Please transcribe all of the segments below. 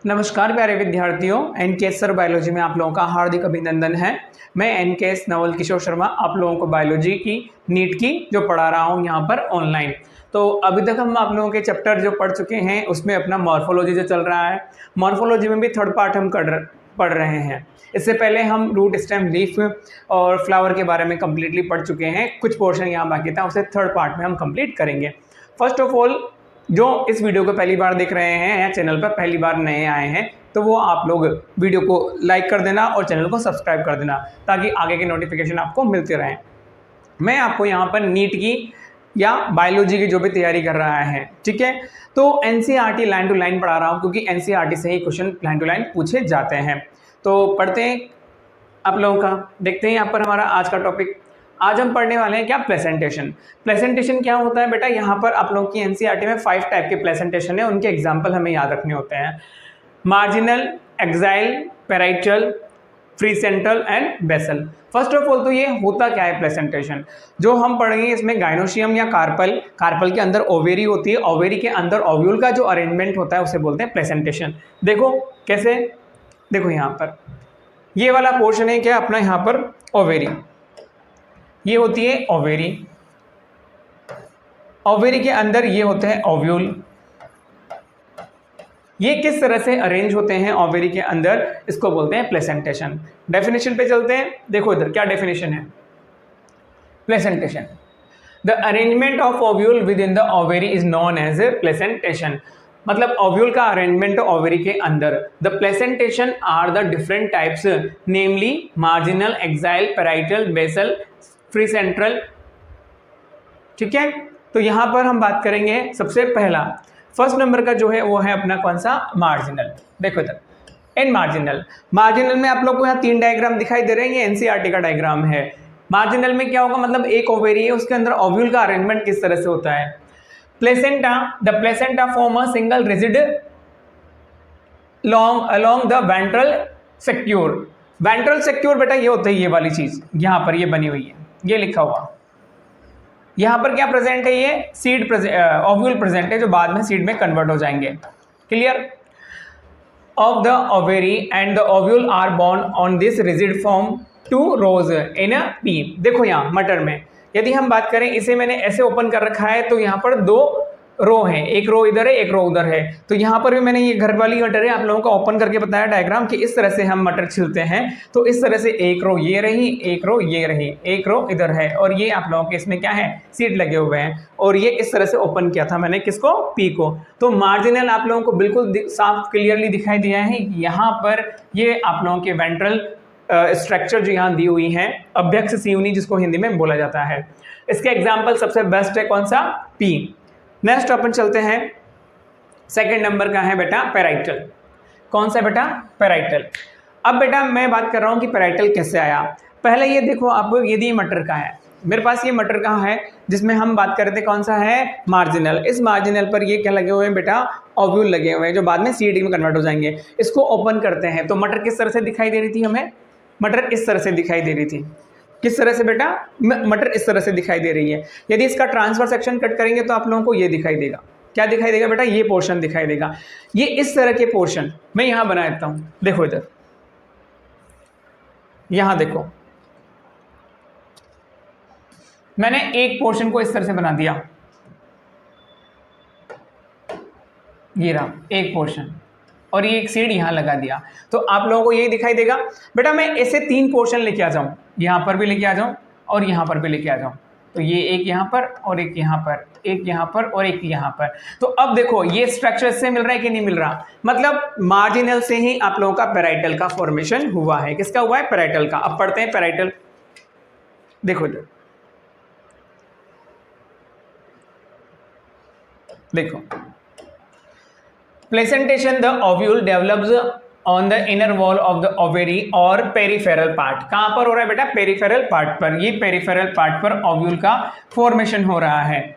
नमस्कार प्यारे विद्यार्थियों, एनकेएस सर बायोलॉजी में आप लोगों का हार्दिक अभिनंदन है। मैं एनकेएस नवल किशोर शर्मा आप लोगों को बायोलॉजी की नीट की जो पढ़ा रहा हूँ यहाँ पर ऑनलाइन। तो अभी तक हम आप लोगों के चैप्टर जो पढ़ चुके हैं उसमें अपना मॉर्फोलॉजी जो चल रहा है, मॉर्फोलॉजी में भी थर्ड पार्ट हम पढ़ रहे हैं। इससे पहले हम रूट, स्टेम, लीफ और फ्लावर के बारे में कम्प्लीटली पढ़ चुके हैं। कुछ पोर्शन यहाँ बाकी था, उसे थर्ड पार्ट में हम कंप्लीट करेंगे। फर्स्ट ऑफ ऑल, जो इस वीडियो को पहली बार देख रहे हैं या चैनल पर पहली बार नए आए हैं तो वो आप लोग वीडियो को लाइक कर देना और चैनल को सब्सक्राइब कर देना ताकि आगे के नोटिफिकेशन आपको मिलते रहें। मैं आपको यहाँ पर नीट की या बायोलॉजी की जो भी तैयारी कर रहा है, ठीक है, तो एनसीईआरटी लाइन टू लाइन पढ़ा रहा हूँ क्योंकि एनसीईआरटी से ही क्वेश्चन लाइन टू लाइन पूछे जाते हैं। तो पढ़ते हैं आप लोगों का, देखते हैं यहाँ पर हमारा आज का टॉपिक। आज हम पढ़ने वाले हैं क्या, प्लेसेंटेशन। प्लेसेंटेशन क्या होता है बेटा, यहाँ पर आप लोगों की एनसीईआरटी में 5 टाइप के प्लेसेंटेशन है, उनके एग्जाम्पल हमें याद रखने होते हैं। Marginal, axile, parietal, free central and basal. First of all तो ये होता क्या है प्लेसेंटेशन, जो हम पढ़ेंगे इसमें गाइनोशियम या कार्पल के अंदर ओवेरी होती है, ओवेरी के अंदर ओव्यूल का जो अरेंजमेंट होता है उसे बोलते हैं प्लेसेंटेशन। देखो कैसे, देखो यहाँ पर ये वाला पोर्शन है क्या अपना, यहाँ पर ओवेरी, ये होती है ओवेरी, ओवेरी के अंदर ये होते हैं ओव्यूल। ये किस तरह से अरेंज होते हैं ओवेरी के अंदर, इसको बोलते हैं प्लेसेंटेशन। डेफिनेशन पे चलते हैं, देखो इधर क्या डेफिनेशन है। Placentation, the arrangement of ovule within the ovary is known as placentation. मतलब ओव्यूल का अरेंजमेंट ओवेरी के अंदर। The placentation are the different types, namely marginal, axile, parietal, basal, free central, ठीक है। तो यहां पर हम बात करेंगे सबसे पहला, फर्स्ट नंबर का जो है वो है अपना कौन सा, मार्जिनल। देखो इधर इन मार्जिनल में आप लोग को यहाँ 3 डायग्राम दिखाई दे रहे हैं, ये एनसीईआरटी का डायग्राम है। मार्जिनल में क्या होगा, मतलब एक ओवेरी है, उसके अंदर ओव्यूल का अरेंजमेंट किस तरह से होता है। Placenta, the placenta form a single rigid along the ventral secure. Ventral secure बेटा ये होता है, ये वाली चीज यहाँ पर ये बनी हुई है, ये लिखा हुआ। यहाँ पर क्या प्रेजेंट है, ये सीड ओव्यूल प्रेजेंट है जो बाद में सीड में कन्वर्ट हो जाएंगे। Clear. Of the ovary and the ovule are borne on this rigid form 2 rows in a pea. देखो यहाँ मटर में यदि हम बात करें, इसे मैंने ऐसे ओपन कर रखा है तो यहाँ पर 2 रो हैं, एक रो इधर है, एक रो उधर है। तो यहाँ पर भी मैंने ये घर वाली मटर है आप लोगों को ओपन करके बताया डायग्राम कि इस तरह से हम मटर छिलते हैं। तो इस तरह से एक रो ये रही, एक रो ये रही, एक रो इधर है, और ये आप लोगों के इसमें क्या है, सीड लगे हुए हैं। और ये इस तरह से ओपन किया था मैंने, किसको, पी को। तो मार्जिनल आप लोगों को बिल्कुल साफ क्लियरली दिखाई दिया है। यहाँ पर ये आप लोगों के वेंट्रल स्ट्रक्चर जो यहाँ दी हुई है, अभ्यक्ष सीवनी जिसको हिंदी में बोला जाता है। इसके एग्जाम्पल सबसे बेस्ट है कौन सा, पी। नेक्स्ट अपन चलते हैं, सेकंड नंबर का है बेटा पेराइटल। कौन सा बेटा, पेराइटल। अब बेटा मैं बात कर रहा हूँ कि पेराइटल कैसे आया। पहले ये देखो आप, यदि मटर का है, मेरे पास ये मटर का है जिसमें हम बात कर रहे थे कौन सा है, मार्जिनल। इस मार्जिनल पर ये क्या लगे हुए हैं बेटा, ओव्यूल लगे हुए हैं जो बाद में सीड में कन्वर्ट हो जाएंगे। इसको ओपन करते हैं तो मटर किस तरह से दिखाई दे रही थी हमें, मटर इस तरह से दिखाई दे रही थी। किस तरह से बेटा, मटर इस तरह से दिखाई दे रही है। यदि इसका ट्रांसफर सेक्शन कट करेंगे तो आप लोगों को ये दिखाई देगा, क्या दिखाई देगा बेटा, ये पोर्शन दिखाई देगा। ये इस तरह के पोर्शन मैं यहां बना देता हूं, देखो इधर, यहां देखो मैंने एक पोर्शन को इस तरह से बना दिया, ये रहा एक पोर्शन, और ये एक सीड यहां लगा दिया। तो आप लोगों को यही दिखाई देगा। बेटा मैं ऐसे 3 पोर्शन लेके आ जाऊं, यहां पर भी लेके आ जाऊं और यहां पर भी लेके आ जाऊं, तो ये एक यहां पर और एक यहां पर, एक यहां पर और एक यहां पर। तो अब देखो ये स्ट्रक्चर से मिल रहा है कि नहीं मिल रहा, मतलब मार्जिनल से ही आप लोगों का पेराइटल का फॉर्मेशन हुआ है। किसका हुआ है, पेराइटल का। अब पढ़ते हैं पेराइटल। देखो देखो placentation, the ovule develops on the inner wall of the ovary और पेरिफेरल पार्ट। कहां पर हो रहा है बेटा, पेरिफेरल पार्ट पर। ये पेरिफेरल पार्ट पर ओव्यूल का फॉर्मेशन हो रहा है।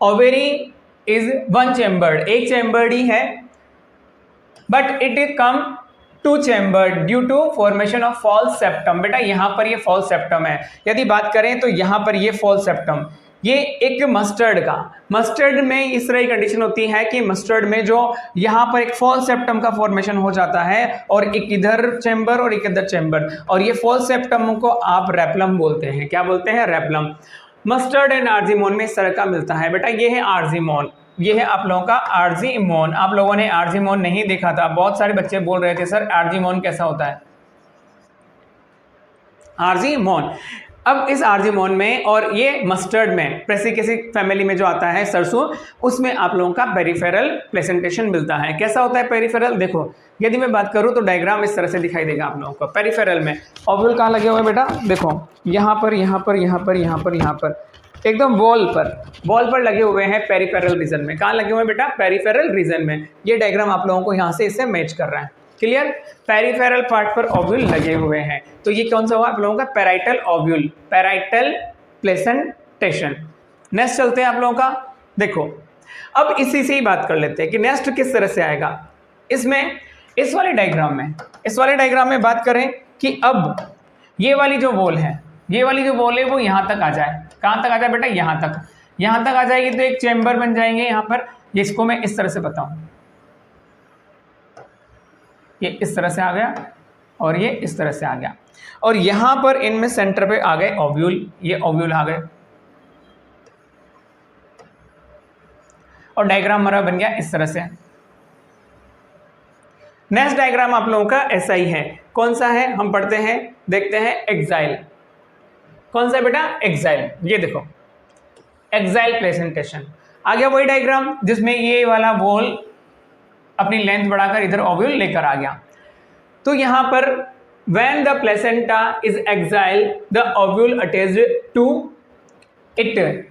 ओवेरी इज 1 चैम्बर्ड, एक चैम्बर्ड ही है, but it is come 2 chambered due to formation of false septum. बेटा यहां पर ये फॉल्स सेप्टम है। यदि बात करें तो यहां पर ये फॉल्स सेप्टम, ये एक मस्टर्ड में इस तरह की कंडीशन होती है कि मस्टर्ड में जो यहाँ पर एक फॉल्स सेप्टम का फॉर्मेशन हो जाता है और एक इधर चैम्बर और एक इधर चैम्बर, और ये फॉल्स सेप्टम को आप रेपलम बोलते हैं। क्या बोलते हैं? रेपलम। मस्टर्ड एंड आर्जीमोन में इस तरह का मिलता है बेटा। ये है आर्जीमोन, ये है आप लोगों का आर्जीमोन। आप लोगों ने आर्जीमोन नहीं देखा था, बहुत सारे बच्चे बोल रहे थे सर आर्जीमोन कैसा होता है। आर्जीमोन, अब इस आर्जीमोन में और ये मस्टर्ड में, प्रेसिकेसी फैमिली में जो आता है सरसों, उसमें आप लोगों का पेरिफेरल प्लेसेंटेशन मिलता है। कैसा होता है पेरिफेरल? देखो यदि मैं बात करूं तो डायग्राम इस तरह से दिखाई देगा आप लोगों को। पेरिफेरल में ओव्यूल कहाँ लगे हुए बेटा? देखो यहाँ पर, यहाँ पर, यहाँ पर, यहाँ पर, यहाँ पर, एकदम वॉल पर लगे हुए हैं पेरिफेरल रीजन में। कहाँ लगे हुए हैं बेटा? पेरिफेरल रीजन में। ये डायग्राम आप लोगों को यहाँ से इससे मैच कर रहा है। क्लियर? पेरिफेरल पार्ट पर ओव्यूल लगे हुए हैं। तो ये कौन सा हुआ आप लोगों का? Parietal ovule, parietal placentation. Next चलते हैं आप लोगों का। देखो अब इसी से ही बात कर लेते हैं कि नेक्स्ट किस तरह से आएगा। इसमें इस वाले डायग्राम में बात करें कि अब ये वाली जो वॉल है, वो यहाँ तक आ जाए। कहाँ तक आ जाए बेटा? यहाँ तक आ जाएगी तो एक चैम्बर बन जाएंगे यहाँ पर। जिसको मैं इस तरह से बताऊं, ये इस तरह से आ गया और ये इस तरह से आ गया, और यहां पर इनमें सेंटर पे आ गए ओव्यूल। ये ओव्यूल आ गए और डायग्राम हमारा बन गया इस तरह से। नेक्स्ट डायग्राम आप लोगों का ऐसा ही है। कौन सा है? हम पढ़ते हैं, देखते हैं। एक्साइल। कौन सा बेटा? एक्साइल। ये देखो एक्साइल प्रेजेंटेशन आ गया। वही डायग्राम जिसमें ये वाला वॉल अपनी लेंथ बढ़ाकर इधर ओव्यूल लेकर आ गया। तो यहां पर when the placenta is exiled, the ovule attached to it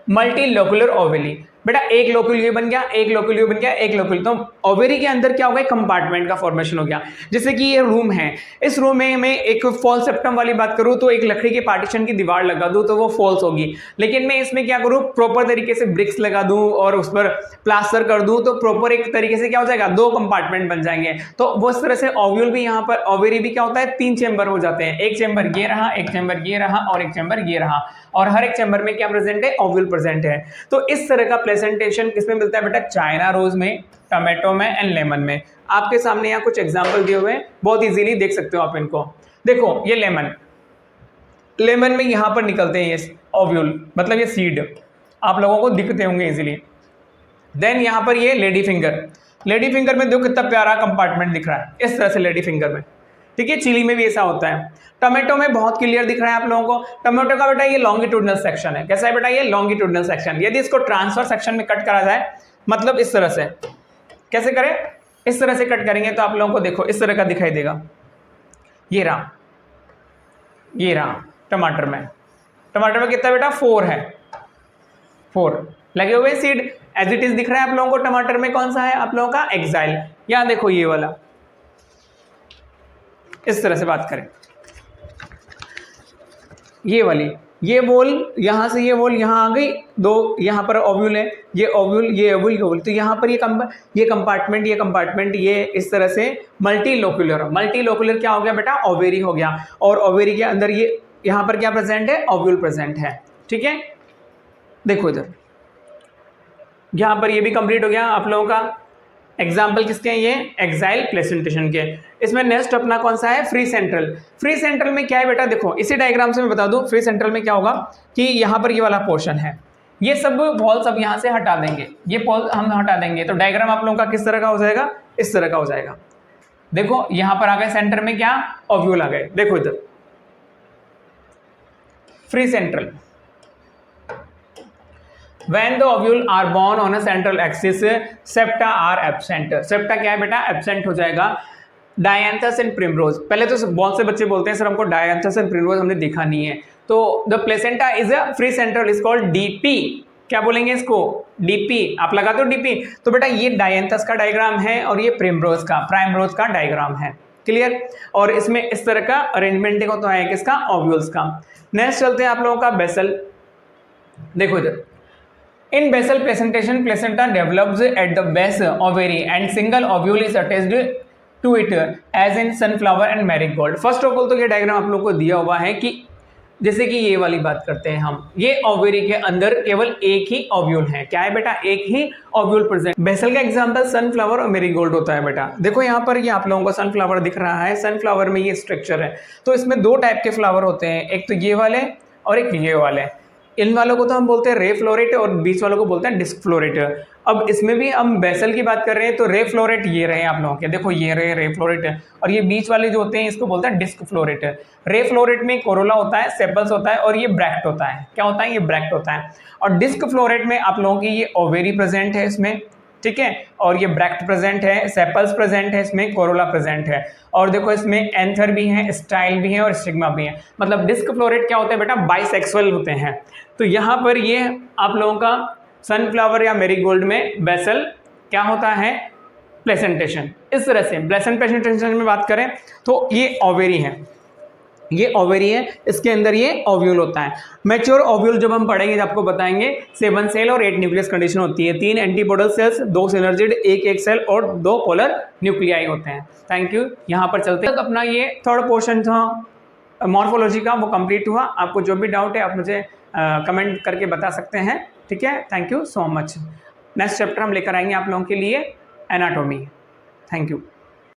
multilocular ovary। बेटा एक लोक्यूल ये बन गया, एक लोक्यूल ये बन गया, एक लोक्यूल। तो ओवेरी के अंदर क्या हो गया? कंपार्टमेंट का फॉर्मेशन हो गया। जैसे कि ये रूम है, इस रूम में मैं एक फॉल्स सेप्टम वाली बात करूं तो एक लकड़ी के पार्टीशन की दीवार लगा दूं तो वो फॉल्स होगी। लेकिन मैं इसमें क्या करूं? प्रॉपर तरीके से ब्रिक्स लगा दूं और उस पर प्लास्टर कर दूं तो प्रॉपर एक तरीके से क्या हो जाएगा? 2 कंपार्टमेंट बन जाएंगे। तो वो इस तरह से ओव्यूल भी यहाँ पर, ओवेरी भी क्या होता है? 3 चैम्बर हो जाते हैं। एक चैम्बर ये रहा, एक चैम्बर ये रहा और एक चैम्बर ये रहा, और हर एक चैम्बर में क्या प्रेजेंट है? ओव्यूल प्रेजेंट है। तो इस तरह का प्रेजेंटेशन किसमें मिलता है बेटा? चाइना रोज में, टोमेटो में एंड लेमन में। आपके सामने यहाँ कुछ एग्जांपल दिए हुए हैं, बहुत इजीली देख सकते हो आप इनको। देखो ये लेमन में यहाँ पर निकलते हैं ये ओव्यूल, मतलब ये सीड आप लोगों को दिखते होंगे इजीली। देन यहाँ पर ये लेडी फिंगर में देखो कितना प्यारा कंपार्टमेंट दिख रहा है, इस तरह से लेडी फिंगर में। ठीक है, चिली में भी ऐसा होता है। टोमेटो में बहुत क्लियर दिख रहा है आप लोगों को। टोमेटो का बेटा ये लॉन्गिट्यूडनल सेक्शन है। कैसा है बेटा? ये लॉन्गिट्यूडनल सेक्शन। यदि इसको ट्रांसफर सेक्शन में कट करा जाए, मतलब इस तरह से, कैसे करें? इस तरह से कट करेंगे तो आप लोगों को देखो इस तरह का दिखाई देगा। ये रहा टमाटर में कितना बेटा? 4 है, 4 लगे हुए सीड एज इट इज दिख रहा है आप लोगों को। टमाटर में कौन सा है आप लोगों का? एक्साइल। यहां देखो ये वाला, इस तरह से बात करें, ये वाली, ये वॉल यहां से, ये वॉल यहां आ गई, 2 यहां पर ओव्यूल है, ये ओव्यूल। तो यहां पर ये कंपार्टमेंट ये इस तरह से मल्टीलोकुलर क्या हो गया बेटा? ओवेरी हो गया। और ओवेरी के अंदर ये यहां पर क्या प्रेजेंट है? ओव्यूल प्रेजेंट है। ठीक है, देखो इधर यहां पर ये भी कंप्लीट हो गया आप लोगों का। एग्जाम्पल किसके हैं? ये एक्साइल प्लेसेंटेशन के। इसमें नेक्स्ट अपना कौन सा है? फ्री सेंट्रल में क्या है बेटा? देखो इसी डायग्राम से मैं बता दूं, फ्री सेंट्रल में क्या होगा कि यहाँ पर ये वाला पोर्शन है, ये सब वॉल सब यहाँ से हटा देंगे, ये पोल हम हटा देंगे तो डायग्राम आप लोगों का किस तरह का हो जाएगा? इस तरह का हो जाएगा। देखो यहाँ पर आ गए सेंटर में क्या? ओव्यूल आ गए। देखो इधर free central, when the ovule are born on a central axis, septa are absent। Septa क्या है बेटा? एब्सेंट हो जाएगा। डायंथस एंड प्रिमरोज, पहले तो बहुत से बच्चे बोलते हैं सर हमको डायंथस एंड प्रिमरोज हमने देखा नहीं है, तो the placenta is a free central is called DP. क्या बोलेंगे इसको? डीपी। आप लगा दो डीपी, तो बेटा ये डायंथस का डायग्राम है और ये प्राइमरोज का डायग्राम है। क्लियर? और इसमें इस तरह का अरेंजमेंट देखो तो है किसका? ओव्यूल्स का। नेक्स्ट चलते हैं आप लोगों का बेसल। देखो इधर, in basal presentation, placenta develops at the base ovary and single ovule is attached to it as in sunflower and marigold। First of all तो ये डायग्राम आप लोग को दिया हुआ है कि जैसे कि ये वाली बात करते हैं हम, ये ओवेरी के अंदर केवल एक ही ओव्यूल है। क्या है बेटा? एक ही ओव्यूल प्रेजेंट। बेसल का एग्जांपल सनफ्लावर और मेरीगोल्ड होता है बेटा। देखो यहाँ पर ये आप लोगों को सनफ्लावर दिख रहा है, सनफ्लावर में ये स्ट्रक्चर है। तो इसमें दो टाइप के फ्लावर होते हैं, एक तो ये वाले और एक ये वाले। इन वालों को तो हम बोलते हैं रे फ्लोरेट और बीच वालों को बोलते हैं डिस्क फ्लोरेट। अब इसमें भी हम बेसल की बात कर रहे हैं तो रे फ्लोरेट ये रहे आप लोगों के, देखो ये रहे रे फ्लोरेट, और ये बीच वाले जो होते हैं इसको बोलते हैं डिस्क फ्लोरेट। रे फ्लोरेट में कोरोला होता है, सेपल्स होता है और ये ब्रैक्ट होता है। क्या होता है? ये ब्रैक्ट होता है। और डिस्क फ्लोरेट में आप लोगों की ये ओवेरी प्रेजेंट है इसमें, ठीक है, और ये ब्रैक्ट प्रेजेंट है, सेपल्स प्रेजेंट है, इसमें कोरोला प्रेजेंट है, और देखो इसमें एंथर भी है, स्टाइल भी है और स्टिग्मा भी है। मतलब डिस्क फ्लोरेट क्या होता है बेटा? बाइसेक्सुअल होते हैं। तो यहाँ पर ये आप लोगों का सनफ्लावर या मेरीगोल्ड में बेसल क्या होता है? प्लेसेंटेशन। इस तरह से प्लेसेंटेशन में बात करें तो ये ओवेरी है, ये ओवेरी है, इसके अंदर ये ओव्यूल होता है। मैच्योर ओव्यूल जब हम पढ़ेंगे आपको बताएंगे 7 सेल और 8 न्यूक्लियस कंडीशन होती है। 3 एंटीपोडल सेल्स, 2 सिनर्जिड, एक सेल और 2 पोलर न्यूक्लियाई होते हैं। Thank you. यहाँ पर चलते हैं। अपना ये थर्ड पोर्शन था मॉर्फोलॉजी का, वो कंप्लीट हुआ। आपको जो भी डाउट है आप मुझे कमेंट करके बता सकते हैं, ठीक है। Thank you so much. Next chapter हम लेकर आएंगे आप लोगों के लिए एनाटॉमी। Thank you.